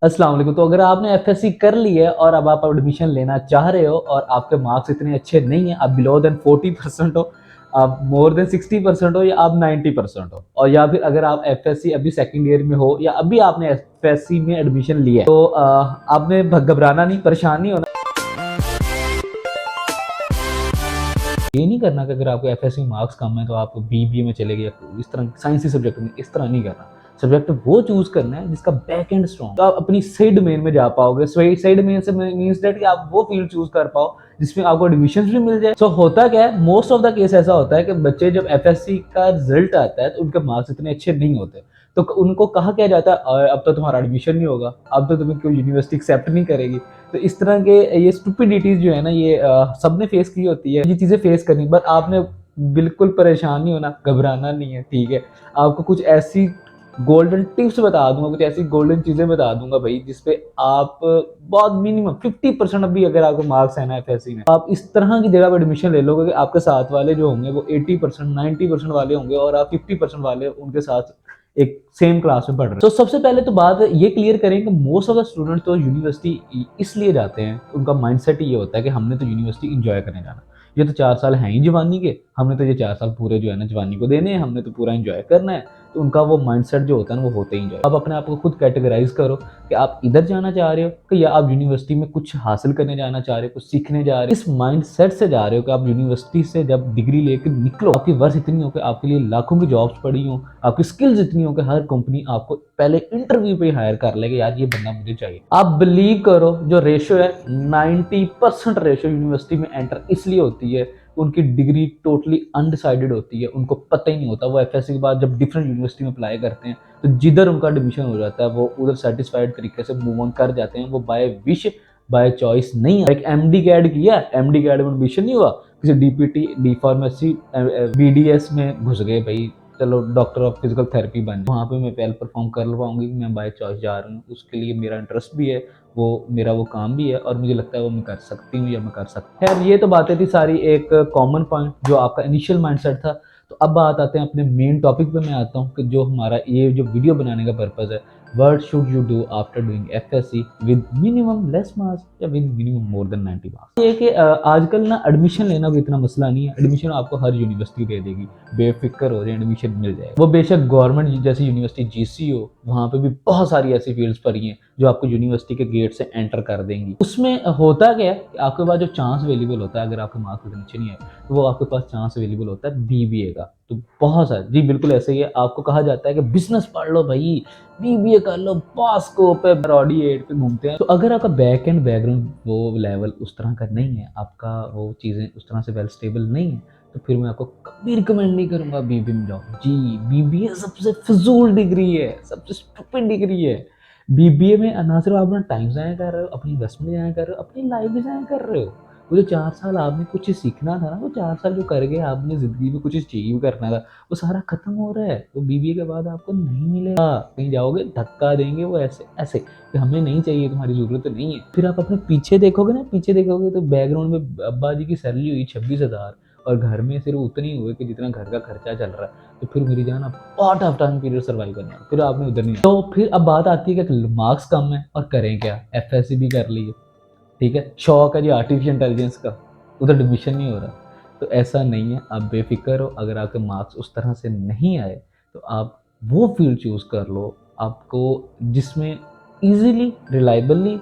अस्सलाम वालेकुम। तो अगर आपने एफएससी कर ली है और अब आप एडमिशन लेना चाह रहे हो और आपके मार्क्स इतने अच्छे नहीं हैं, आप बिलो देन 40% हो, आप मोर देन 60% हो या आप 90% हो, और या फिर अगर आप एफएससी अभी सेकंड ईयर में हो या अभी आपने एफएससी में एडमिशन लिया है, तो आपने घबराना नहीं, परेशान नहीं होना। ये नहीं करना कि अगर आपको एफएससी में मार्क्स कम है तो आप बीबीए में चले गए, इस तरह साइंसी सब्जेक्ट में, इस तरह नहीं करना। सब्जेक्ट वो चूज करना है जिसका बैक एंड स्ट्रॉन्ग, तो आप अपनी सही डोमेन में जा पाओगे। सही डोमेन से मींस दैट कि आप वो फील्ड चूज कर पाओ जिसमें आपको एडमिशन भी मिल जाए। सो होता क्या है, मोस्ट ऑफ द केस ऐसा होता है कि बच्चे जब एफएससी का रिजल्ट आता है तो उनके मार्क्स इतने अच्छे नहीं होते, तो उनको कहा क्या जाता है, अब तो तुम्हारा एडमिशन नहीं होगा, अब तो तुम्हें कोई यूनिवर्सिटी एक्सेप्ट नहीं करेगी। तो इस तरह के ये स्टुपिडिटीज जो है ना, ये सबने फेस की होती है, ये चीजें फेस करनी, बट आपने बिल्कुल परेशान नहीं होना, घबराना नहीं है, ठीक है। आपको कुछ ऐसी गोल्डन टिप्स बता दूंगा, कुछ ऐसी गोल्डन चीजें बता दूंगा भाई, जिसपे आप बहुत मिनिमम 50% अभी अगर आपको मार्क्स है ना एफएससी में, आप इस तरह की जगह पर एडमिशन ले लोगे कि आपके साथ वाले जो होंगे वो 80% 90% वाले होंगे और आप 50% वाले उनके साथ एक सेम क्लास में पढ़ रहे हैं। तो सबसे पहले तो बात ये क्लियर करें कि मोस्ट ऑफ द स्टूडेंट तो यूनिवर्सिटी इसलिए जाते हैं, उनका माइंडसेट ये होता है कि हमने तो यूनिवर्सिटी इंजॉय करने जाना, ये तो 4 साल हैं ही जवानी के, हमने तो ये 4 साल पूरे जो है ना जवानी को देने हैं, हमने तो पूरा इंजॉय करना है। तो उनका वो माइंडसेट जो होता है ना वो होते ही इंजॉय। आप अपने आप को खुद कैटेगराइज करो कि आप इधर जाना चाह रहे हो कि या आप यूनिवर्सिटी में कुछ हासिल करने जाना चाह रहे हो, कुछ सीखने जा रहे हो। इस माइंडसेट से जा रहे हो कि आप यूनिवर्सिटी से जब डिग्री लेकर निकलो, आपकी वर्थ इतनी हो कि आपके लिए लाखों की जॉब्स पड़ी हो, आपकी स्किल्स इतनी हो कि हर कंपनी आपको पहले इंटरव्यू पे हायर कर लेगा, यार ये बंदा मुझे चाहिए। आप बिलीव करो, जो रेशो है 90% रेशो यूनिवर्सिटी में एंटर इसलिए होती है, उनकी डिग्री टोटली अनडिसाइडेड होती है, उनको पता ही नहीं होता। वो एफएससी के बाद जब डिफरेंट यूनिवर्सिटी में अप्लाई करते हैं तो जिधर उनका एडमिशन हो जाता है वो उधर सेटिस्फाइड तरीके से मूव ऑन कर जाते हैं। वो बाय विश, बाय चॉइस नहीं है। एक एमडी कैड किया, एमडी कैड में एडमिशन नहीं हुआ, किसी डीपीटी, डी फार्मेसी, बीडीएस में घुस गए भाई, चलो डॉक्टर ऑफ फिजिकल थेरेपी बन, वहाँ पे मैं वेल परफॉर्म कर पाऊंगी, मैं बाय चॉइस जा रहा हूँ, उसके लिए मेरा इंटरेस्ट भी है, वो मेरा वो काम भी है और मुझे लगता है वो मैं कर सकती हूँ या मैं कर सकता हूँ। खैर ये तो बातें थी सारी एक कॉमन पॉइंट जो आपका इनिशियल माइंडसेट था। तो अब बात आते हैं अपने मेन टॉपिक पे मैं आता हूँ कि जो हमारा ये जो वीडियो बनाने का पर्पज़ है, what should you do after doing FSC with minimum less marks या with minimum more than 90 marks. ये कि आजकल ना एडमिशन लेना कोई इतना मसला नहीं है, एडमिशन आपको हर यूनिवर्सिटी दे देगी, बेफिक्र हो जाए, एडमिशन मिल जाएगा। वो बेशक गवर्नमेंट जैसी यूनिवर्सिटी जीसी हो, वहाँ पे भी बहुत सारी ऐसी फील्ड्स पड़ी हैं जो आपको यूनिवर्सिटी के गेट से एंटर कर देंगी। उसमें होता क्या है कि आपके पास जो चांस अवेलेबल होता है, अगर आपके मार्क्स इतने अच्छे नहीं है तो वो आपके पास चांस अवेलेबल होता है बीबीए का। तो बहुत सारे, जी बिल्कुल ऐसे ही है, आपको कहा जाता है कि बिजनेस पढ़ लो भाई, बीबीए कर लो, पास स्कोप है, बॉडी एड पे घूमते हैं। तो अगर आपका बैक एंड बैकग्राउंड वो लेवल उस तरह का नहीं है, आपका वो चीज़ें उस तरह से वेल स्टेबल नहीं है, तो फिर मैं आपको कभी रिकमेंड नहीं करूंगा बीबीए में जाओ। जी, बीबीए सबसे फिजूल डिग्री है, सबसे स्टूपिड डिग्री है। बीबीए में ना सिर्फ आप अपना टाइम ज़ाया कर रहे हो, अपनी इन्वेस्टमेंट ज़ाया कर रहे हो, अपनी लाइफ भी ज़ाया कर रहे हो। वो जो 4 साल आपने कुछ चीज़ सीखना था ना, वो 4 साल जो कर गए आपने ज़िंदगी में कुछ अचीव करना था, वो सारा खत्म हो रहा है। तो बीबीए के बाद आपको नहीं मिलेगा, कहीं जाओगे धक्का देंगे वो ऐसे ऐसे कि हमें नहीं चाहिए, तुम्हारी ज़रूरत नहीं है। फिर आप अपने पीछे देखोगे ना, पीछे देखोगे तो बैकग्राउंड में अब्बा जी की सैलरी हुई 26,000 और घर में सिर्फ उतनी ही हुए कि जितना घर का खर्चा चल रहा है। तो फिर मेरी जान आप बहुत टफ टाइम पीरियड सर्वाइव करना है, फिर आपने उधर नहीं। तो फिर अब बात आती है कि मार्क्स कम है और करें क्या, एफएससी भी कर ली है, ठीक है, शौक है जी आर्टिफिशियल इंटेलिजेंस का, उधर एडमिशन नहीं हो रहा। तो ऐसा नहीं है, आप बेफिक्र हो। अगर आपके मार्क्स उस तरह से नहीं आए तो आप वो फील्ड चूज कर लो आपको, जिसमें इजीली, रिलायबली,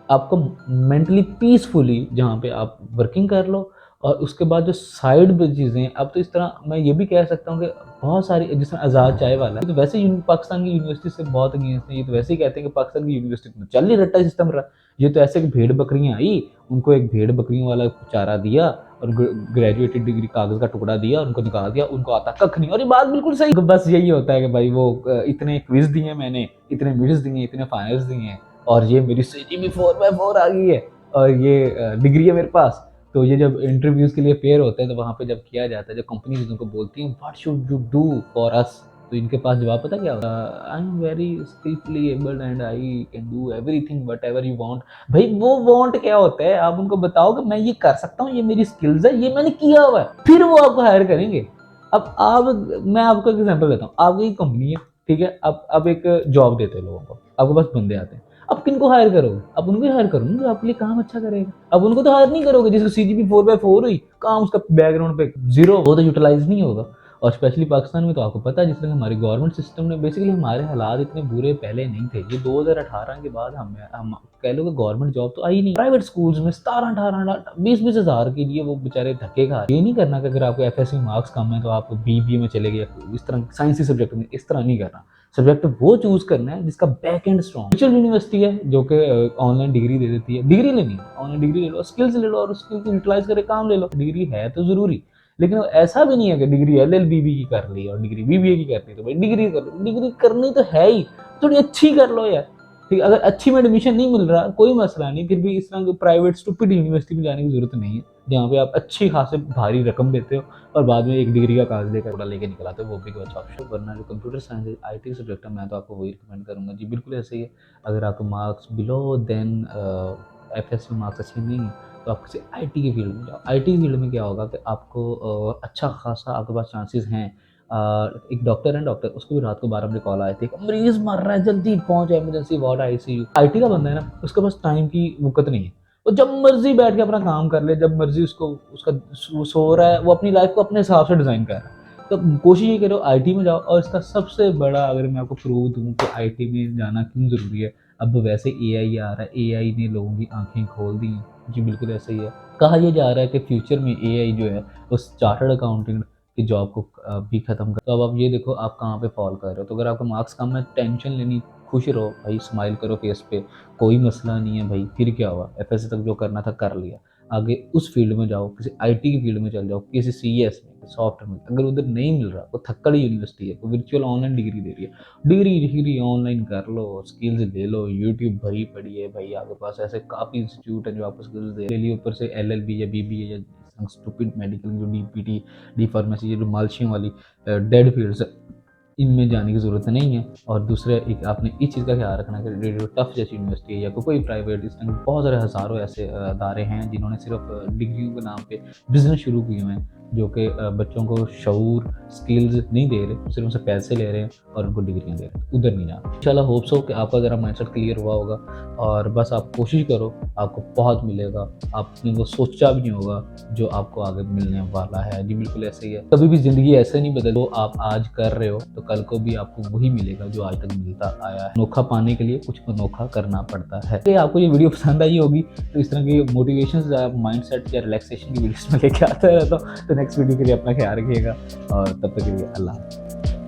आपको मेंटली पीसफुली, जहाँ पे आप वर्किंग कर लो। और उसके बाद जो साइड पे चीज़ें, अब तो इस तरह मैं ये भी कह सकता हूँ कि बहुत सारी, जिसमें आज़ाद चाय वाला है, तो वैसे पाकिस्तान की यूनिवर्सिटी से बहुत अगेंस्ट है। ये तो वैसे ही कहते हैं कि पाकिस्तान की यूनिवर्सिटी में चल ही रट्टा सिस्टम रहा। ये तो ऐसे कि भेड़ बकरियां आई, उनको एक भेड़ बकरियों वाला चारा दिया और ग्रेजुएटेड डिग्री कागज का टुकड़ा दिया, उनको निकाल दिया, उनको आता कख नहीं। और ये बात बिल्कुल सही, बस यही होता है कि भाई वो इतने क्विज दिए मैंने, इतने मिड्स दिए, इतने फाइनल्स दिए हैं और ये मेरी सीजीपी 4/4 आ गई है और ये डिग्री है मेरे पास। तो ये जब इंटरव्यूज के लिए पेयर होते हैं तो वहाँ पे जब किया जाता है, जब कंपनीज उनको बोलती हैं what should you do for us, तो इनके पास जवाब पता क्या होता है, I am very skilfully abled and I can do everything what ever you want. भाई वो वांट क्या होता है, आप उनको बताओ कि मैं ये कर सकता हूँ, ये मेरी स्किल्स है, ये मैंने किया हुआ है, फिर वो आपको हायर करेंगे। अब आप, मैं आपको एग्जांपल देता हूँ, आपकी कंपनी है, ठीक है, अब एक जॉब देते हैं लोगों को, आपके पास बंदे आते हैं, अब किनको हायर करोगे? अब उनको ही हायर करो ना जो आपके लिए काम अच्छा करेगा। अब उनको तो हायर नहीं करोगे जिसको सीजीपी 4/4 हुई, काम उसका बैकग्राउंड पे 0, वो तो यूटिलाइज़ नहीं होगा। और स्पेशली पाकिस्तान में तो आपको पता है जिस तरह हमारी गवर्नमेंट सिस्टम ने बेसिकली हमारे हालात इतने बुरे पहले नहीं थे। ये 2018 के बाद हम कह लो कि गवर्नमेंट जॉब तो आई नहीं। प्राइवेट स्कूल्स में 17-18 20-20 हज़ार के लिए वो बेचारे धक्के खा रहे हैं। ये नहीं करना कि अगर आपके एफएससी मार्क्स कम है तो आप बीबीए में चले गए, इस तरह साइंसी सब्जेक्ट में, इस तरह नहीं करना। सब्जेक्ट वो चूज करना है जिसका back and strong. Virtual university है जो कि ऑनलाइन डिग्री दे देती है। डिग्री लेनी है, ऑनलाइन डिग्री ले लो, स्किल्स ले लो और स्किल को यूटिलाइज करके काम ले लो। डिग्री है तो जरूरी, लेकिन ऐसा भी नहीं है कि डिग्री एलएलबी की कर ली और डिग्री बीबीए की कर ली तो भाई डिग्री कर लो। डिग्री करनी तो है ही, थोड़ी अच्छी कर लो यार। ठीक है, अगर अच्छी में एडमिशन नहीं मिल रहा कोई मसला नहीं, फिर भी इस तरह की प्राइवेट स्टूपिड यूनिवर्सिटी में जाने की जरूरत नहीं है जहाँ पे आप अच्छी खासी भारी रकम देते हो और बाद में एक डिग्री का कागज लेकर थोड़ा लेके निकल आते हो, वो भी कोई अच्छा ऑप्शन। वरना जो कंप्यूटर साइंस आईटी सब्जेक्ट है मैं तो आपको वही रिकमेंड करूंगा जी। बिल्कुल ऐसे ही है, अगर आपके marks below than FSc marks अच्छे नहीं है तो आप किसी आईटी की फील्ड में जाओ। आईटी फील्ड में क्या होगा कि आपको अच्छा खासा आपके पास चांसेस हैं। एक डॉक्टर है, डॉक्टर उसको भी रात को 12 बजे कॉल आए थे, मरीज मर रहा है जल्दी पहुंच इमरजेंसी वार्ड आईसीयू। आईटी का बंदा है ना, उसके पास टाइम की वक़्त नहीं है, वो जब मर्जी बैठ के अपना काम कर ले, जब मर्जी उसको उसका वो सो रहा है, वो अपनी लाइफ को अपने हिसाब से डिज़ाइन कर रहा है। तो कोशिश ये करो आईटी में जाओ। और इसका सबसे बड़ा अगर मैं आपको प्रूव दूँ कि आईटी में जाना क्यों ज़रूरी है, अब वैसे एआई आ रहा है, एआई ने लोगों की आंखें खोल दी हैं जी। बिल्कुल ऐसा ही है। कहा यह जा रहा है कि फ्यूचर में एआई जो है उस चार्टर्ड अकाउंटेंट की जॉब को भी खत्म कर। तो अब आप ये देखो आप कहाँ पे फॉल कर रहे हो। तो अगर आपका मार्क्स कम है, टेंशन लेनी, खुश रहो भाई, स्माइल करो फेस पे, कोई मसला नहीं है भाई। फिर क्या हुआ, एफएससी तक जो करना था कर लिया, आगे उस फील्ड में जाओ, किसी आईटी की फील्ड में चल जाओ, किसी सीएस में, सॉफ्टवेयर में। अगर उधर नहीं मिल रहा, वो थक्कड़ यूनिवर्सिटी है, वो वर्चुअल ऑनलाइन डिग्री दे रही है, डिग्री ऑनलाइन कर लो, स्किल्स ले लो, यूट्यूब भरी पड़ी है भाई आपके पास, ऐसे काफ़ी इंस्टीट्यूट है जो आपको स्किल्स दे रही है। ऊपर से एलएलबी या बीबीए या स्टूपिड मेडिकल जो डीपीटी डी फार्मेसी जो मालशियों वाली डेड फील्ड्स, इनमें जाने की ज़रूरत नहीं है। और दूसरा एक आपने इस चीज़ का ख्याल रखना कि रेडियो टफ जैसी यूनिवर्सिटी है या कोई प्राइवेट, इस टाइम बहुत सारे हज़ारों ऐसे अदारे हैं जिन्होंने सिर्फ डिग्रियों के नाम पे बिजनेस शुरू किए हुए हैं, जो कि बच्चों को शऊर स्किल्स नहीं दे रहे, सिर्फ उनसे पैसे ले रहे हैं और उनको डिग्रियाँ दे रहे हैं। उधर नहीं जाना। इंशाल्लाह होप सो कि आपका ज़रा माइंडसेट क्लियर हुआ होगा और बस आप कोशिश करो, आपको बहुत मिलेगा। आपने वो सोचा भी नहीं होगा जो आपको आगे मिलने वाला है जी। बिल्कुल ऐसे ही है, कभी भी ज़िंदगी ऐसे नहीं बदलो। आप आज कर रहे हो तो कल को भी आपको वही मिलेगा जो आज तक मिलता आया है। अनोखा पाने के लिए कुछ अनोखा करना पड़ता है। तो आपको ये वीडियो पसंद आई होगी तो इस तरह की मोटिवेशन माइंडसेट या रिलैक्सेशन की वीडियोस में लेके आता रहता हूँ। तो नेक्स्ट वीडियो के लिए अपना ख्याल रखिएगा और तब तक के लिए अल्लाह।